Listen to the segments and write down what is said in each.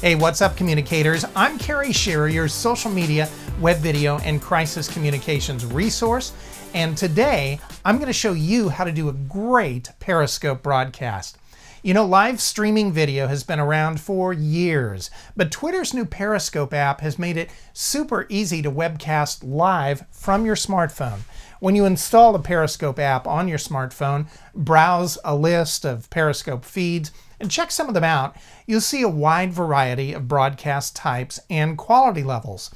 Hey, what's up, communicators? I'm Kerry Shearer, your social media, web video, and crisis communications resource. And today, I'm going to show you how to do a great Periscope broadcast. You know, live streaming video has been around for years, but Twitter's new Periscope app has made it super easy to webcast live from your smartphone. When you install the Periscope app on your smartphone, browse a list of Periscope feeds, and check some of them out, you'll see a wide variety of broadcast types and quality levels.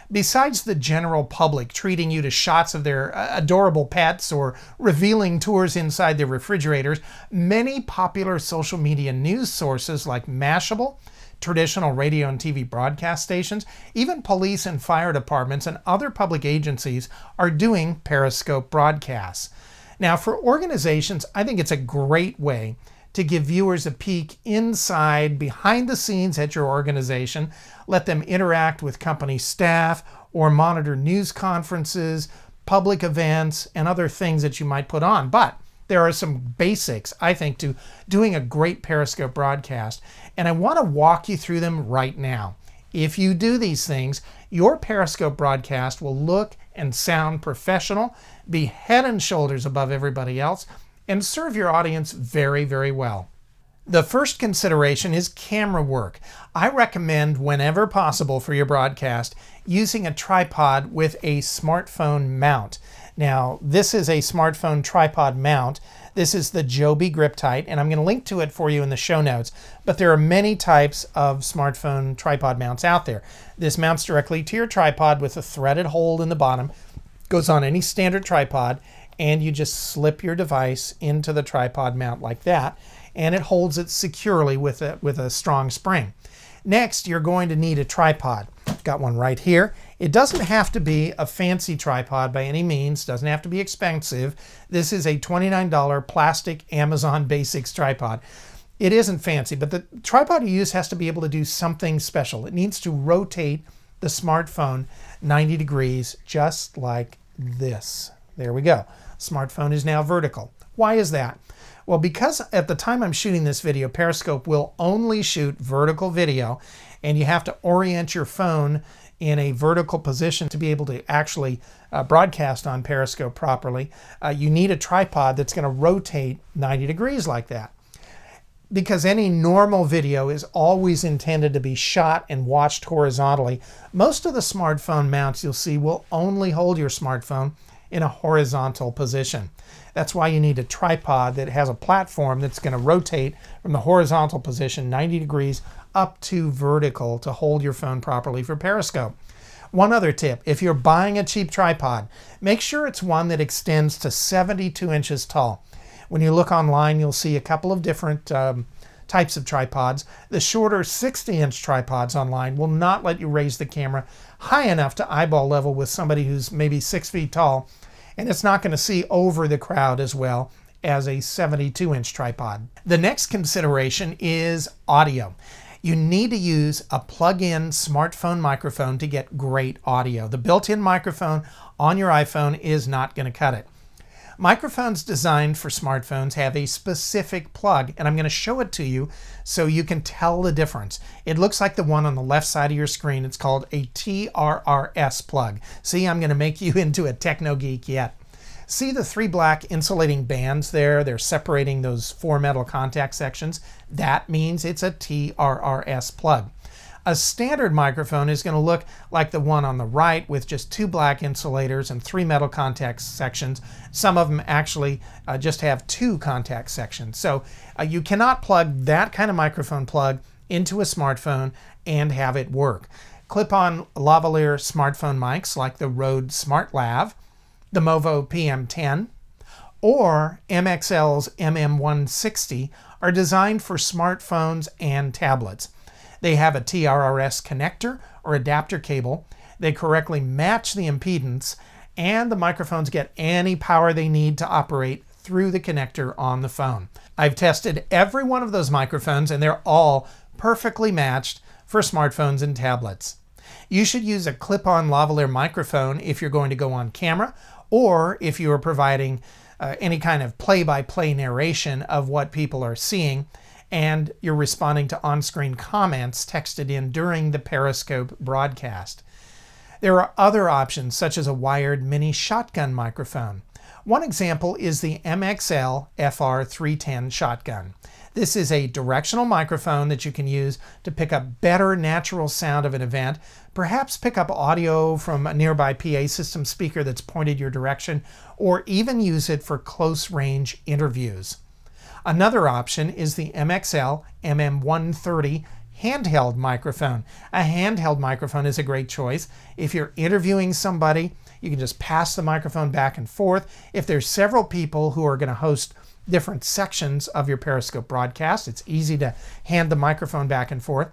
Besides the general public treating you to shots of their adorable pets or revealing tours inside their refrigerators, many popular social media news sources like Mashable, traditional radio and TV broadcast stations, even police and fire departments and other public agencies are doing Periscope broadcasts. Now, for organizations, I think it's a great way to give viewers a peek inside, behind the scenes at your organization, let them interact with company staff or monitor news conferences, public events, and other things that you might put on. But there are some basics, I think, to doing a great Periscope broadcast, and I want to walk you through them right now. If you do these things, your Periscope broadcast will look and sound professional, be head and shoulders above everybody else, and serve your audience very, very well. The first consideration is camera work. I recommend, whenever possible for your broadcast, using a tripod with a smartphone mount. Now, this is a smartphone tripod mount. This is the Joby Grip-Tight, and I'm going to link to it for you in the show notes. But there are many types of smartphone tripod mounts out there. This mounts directly to your tripod with a threaded hole in the bottom. Goes on any standard tripod, and you just slip your device into the tripod mount like that, and it holds it securely with a strong spring. Next, you're going to need a tripod. Got one right here. It doesn't have to be a fancy tripod by any means, doesn't have to be expensive. This is a $29 plastic Amazon Basics tripod. It isn't fancy, but the tripod you use has to be able to do something special. It needs to rotate the smartphone 90 degrees, just like this. There we go. Smartphone is now vertical. Why is that? Well, because at the time I'm shooting this video, Periscope will only shoot vertical video, and you have to orient your phone in a vertical position to be able to actually broadcast on Periscope properly. You need a tripod that's going to rotate 90 degrees like that. Because any normal video is always intended to be shot and watched horizontally, most of the smartphone mounts you'll see will only hold your smartphone in a horizontal position. That's why you need a tripod that has a platform that's going to rotate from the horizontal position 90 degrees up to vertical to hold your phone properly for Periscope. One other tip, if you're buying a cheap tripod, make sure it's one that extends to 72 inches tall. When you look online, you'll see a couple of different types of tripods. The shorter 60-inch tripods online will not let you raise the camera high enough to eyeball level with somebody who's maybe 6 feet tall, and it's not going to see over the crowd as well as a 72-inch tripod. The next consideration is audio. You need to use a plug-in smartphone microphone to get great audio. The built-in microphone on your iPhone is not going to cut it. Microphones designed for smartphones have a specific plug, and I'm going to show it to you so you can tell the difference. It looks like the one on the left side of your screen. It's called a TRRS plug. See, I'm going to make you into a techno geek yet. See the 3 black insulating bands there? They're separating those 4 metal contact sections. That means it's a TRRS plug. A standard microphone is going to look like the one on the right with just 2 black insulators and 3 metal contact sections. Some of them actually just have 2 contact sections. So you cannot plug that kind of microphone plug into a smartphone and have it work. Clip-on lavalier smartphone mics like the Rode SmartLav, the Movo PM10, or MXL's MM160 are designed for smartphones and tablets. They have a TRRS connector or adapter cable. They correctly match the impedance, and the microphones get any power they need to operate through the connector on the phone. I've tested every one of those microphones, and they're all perfectly matched for smartphones and tablets. You should use a clip-on lavalier microphone if you're going to go on camera, or if you are providing any kind of play-by-play narration of what people are seeing. and you're responding to on-screen comments texted in during the Periscope broadcast. There are other options such as a wired mini shotgun microphone. One example is the MXL FR310 shotgun. This is a directional microphone that you can use to pick up better natural sound of an event, perhaps pick up audio from a nearby PA system speaker that's pointed your direction, or even use it for close-range interviews. Another option is the MXL MM130 handheld microphone. A handheld microphone is a great choice. If you're interviewing somebody, you can just pass the microphone back and forth. If there's several people who are going to host different sections of your Periscope broadcast, it's easy to hand the microphone back and forth.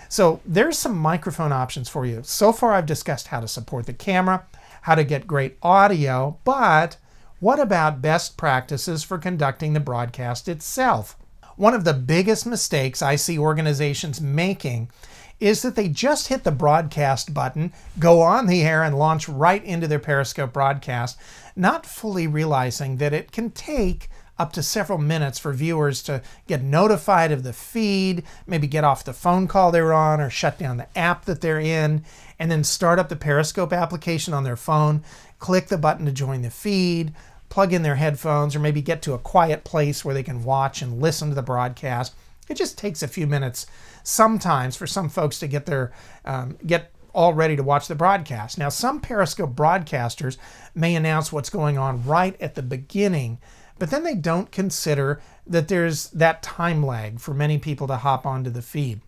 So there's some microphone options for you. So far I've discussed how to support the camera, how to get great audio, but what about best practices for conducting the broadcast itself? One of the biggest mistakes I see organizations making is that they just hit the broadcast button, go on the air, and launch right into their Periscope broadcast, not fully realizing that it can take up to several minutes for viewers to get notified of the feed, maybe get off the phone call they're on or shut down the app that they're in, and then start up the Periscope application on their phone, click the button to join the feed, plug in their headphones, or maybe get to a quiet place where they can watch and listen to the broadcast. It just takes a few minutes sometimes for some folks to get all ready to watch the broadcast. Now, some Periscope broadcasters may announce what's going on right at the beginning, but then they don't consider that there's that time lag for many people to hop onto the feed.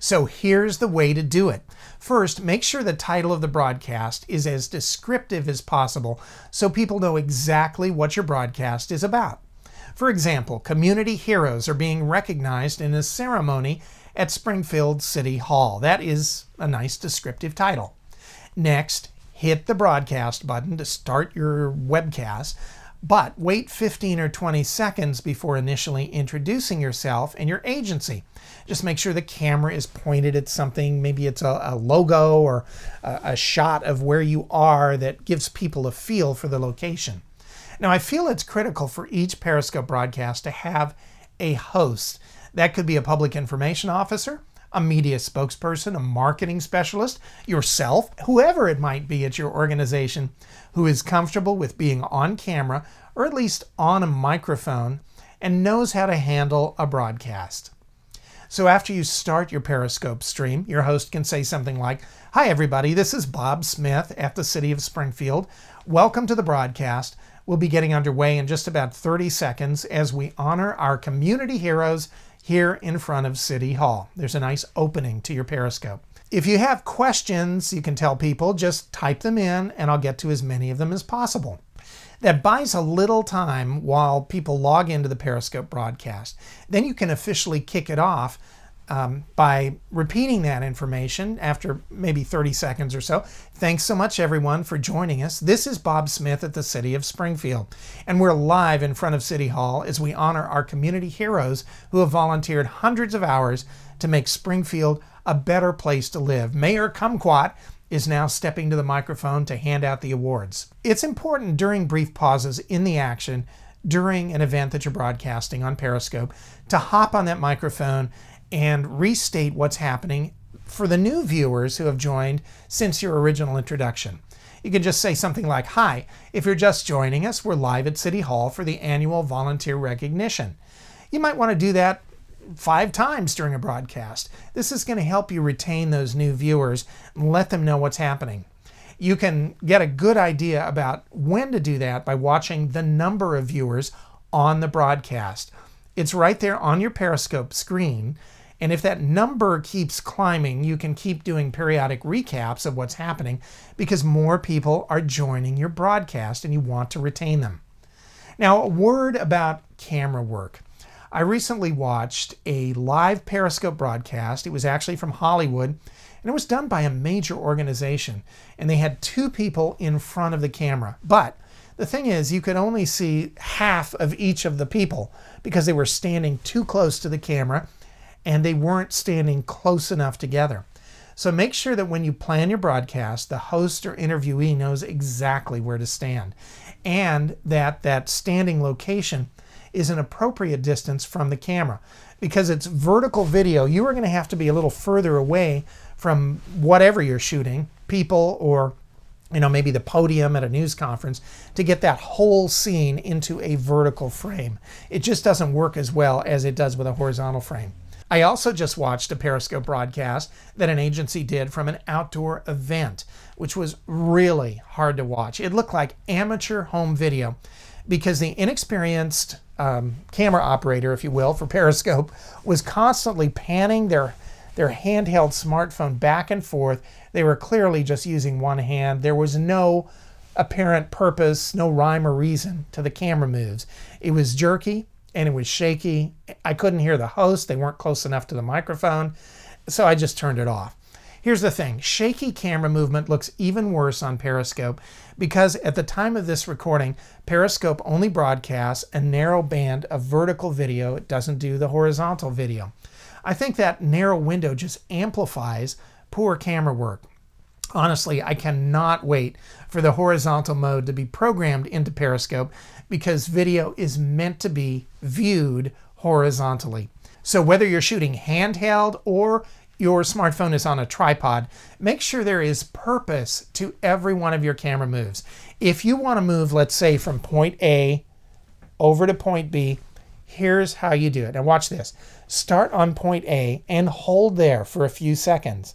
So here's the way to do it. First, make sure the title of the broadcast is as descriptive as possible so people know exactly what your broadcast is about. For example, community heroes are being recognized in a ceremony at Springfield City Hall. That is a nice descriptive title. Next, hit the broadcast button to start your webcast, but wait 15 or 20 seconds before initially introducing yourself and your agency. Just make sure the camera is pointed at something. Maybe it's a logo or a shot of where you are that gives people a feel for the location. Now, I feel it's critical for each Periscope broadcast to have a host. That could be a public information officer, a media spokesperson, a marketing specialist, yourself, whoever it might be at your organization who is comfortable with being on camera or at least on a microphone and knows how to handle a broadcast. So after you start your Periscope stream, your host can say something like, "Hi everybody, this is Bob Smith at the City of Springfield. Welcome to the broadcast. We'll be getting underway in just about 30 seconds as we honor our community heroes here in front of City Hall." There's a nice opening to your Periscope. If you have questions, you can tell people, just type them in and I'll get to as many of them as possible. That buys a little time while people log into the Periscope broadcast. Then you can officially kick it off by repeating that information after maybe 30 seconds or so. Thanks so much, everyone, for joining us. This is Bob Smith at the City of Springfield, and we're live in front of City Hall as we honor our community heroes who have volunteered hundreds of hours to make Springfield a better place to live. Mayor Kumquat is now stepping to the microphone to hand out the awards. It's important during brief pauses in the action during an event that you're broadcasting on Periscope to hop on that microphone and restate what's happening for the new viewers who have joined since your original introduction. You can just say something like, "Hi, if you're just joining us, we're live at City Hall for the annual volunteer recognition." You might want to do that 5 times during a broadcast. This is going to help you retain those new viewers and let them know what's happening. You can get a good idea about when to do that by watching the number of viewers on the broadcast. It's right there on your Periscope screen, and if that number keeps climbing, you can keep doing periodic recaps of what's happening because more people are joining your broadcast and you want to retain them. Now, a word about camera work. I recently watched a live Periscope broadcast. It was actually from Hollywood, and it was done by a major organization, and they had 2 people in front of the camera. But the thing is, you could only see half of each of the people because they were standing too close to the camera and they weren't standing close enough together. So make sure that when you plan your broadcast, the host or interviewee knows exactly where to stand, and that that standing location is an appropriate distance from the camera. Because it's vertical video, you are going to have to be a little further away from whatever you're shooting, people or maybe the podium at a news conference, to get that whole scene into a vertical frame. It just doesn't work as well as it does with a horizontal frame. I also just watched a Periscope broadcast that an agency did from an outdoor event, which was really hard to watch. It looked like amateur home video because the inexperienced camera operator, if you will, for Periscope was constantly panning their handheld smartphone back and forth. They were clearly just using one hand. There was no apparent purpose, no rhyme or reason to the camera moves. It was jerky and it was shaky. I couldn't hear the host. They weren't close enough to the microphone, so I just turned it off. Here's the thing, shaky camera movement looks even worse on Periscope because at the time of this recording, Periscope only broadcasts a narrow band of vertical video. It doesn't do the horizontal video. I think that narrow window just amplifies poor camera work. Honestly, I cannot wait for the horizontal mode to be programmed into Periscope because video is meant to be viewed horizontally. So whether you're shooting handheld or your smartphone is on a tripod, make sure there is purpose to every one of your camera moves. If you want to move, let's say, from point A over to point B, here's how you do it. Now watch this. Start on point A and hold there for a few seconds.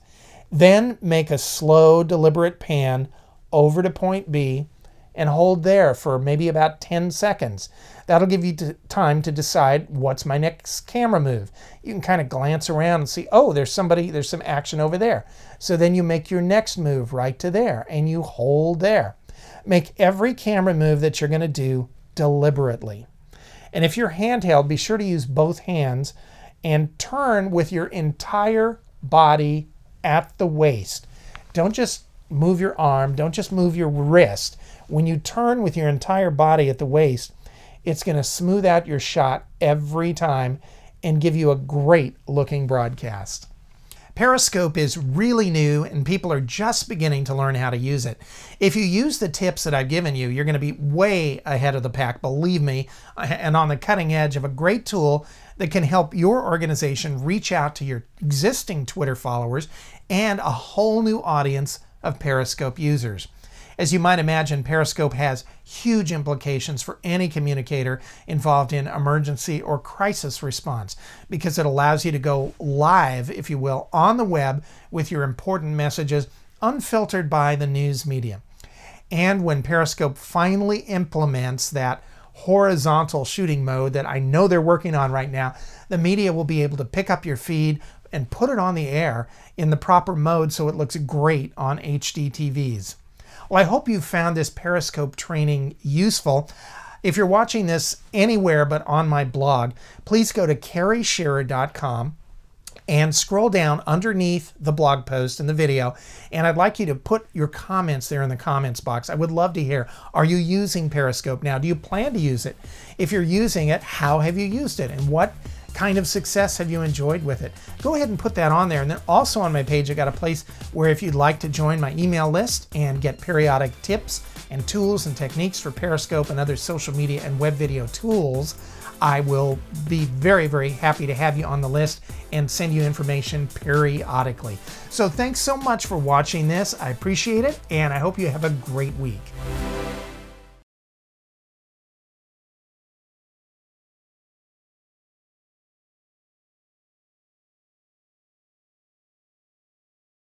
Then make a slow, deliberate pan over to point B and hold there for maybe about 10 seconds. That'll give you time to decide what's my next camera move. You can kind of glance around and see, oh, there's some action over there. So then you make your next move right to there and you hold there. Make every camera move that you're going to do deliberately. And if you're handheld, be sure to use both hands and turn with your entire body at the waist. Don't just move your arm, don't just move your wrist. When you turn with your entire body at the waist, it's going to smooth out your shot every time and give you a great looking broadcast. Periscope is really new and people are just beginning to learn how to use it. If you use the tips that I've given you, you're going to be way ahead of the pack, believe me, and on the cutting edge of a great tool that can help your organization reach out to your existing Twitter followers and a whole new audience of Periscope users. As you might imagine, Periscope has huge implications for any communicator involved in emergency or crisis response because it allows you to go live, if you will, on the web with your important messages unfiltered by the news media. And when Periscope finally implements that horizontal shooting mode that I know they're working on right now, the media will be able to pick up your feed and put it on the air in the proper mode so it looks great on HD TVs. Well, I hope you found this Periscope training useful. If you're watching this anywhere but on my blog, please go to caryshearer.com and scroll down underneath the blog post and the video, and I'd like you to put your comments there in the comments box. I would love to hear, are you using Periscope now? Do you plan to use it? If you're using it, how have you used it? And what kind of success have you enjoyed with it? Go ahead and put that on there. And then also on my page, I got a place where if you'd like to join my email list and get periodic tips and tools and techniques for Periscope and other social media and web video tools, I will be very, very happy to have you on the list and send you information periodically. So thanks so much for watching this. I appreciate it, and I hope you have a great week.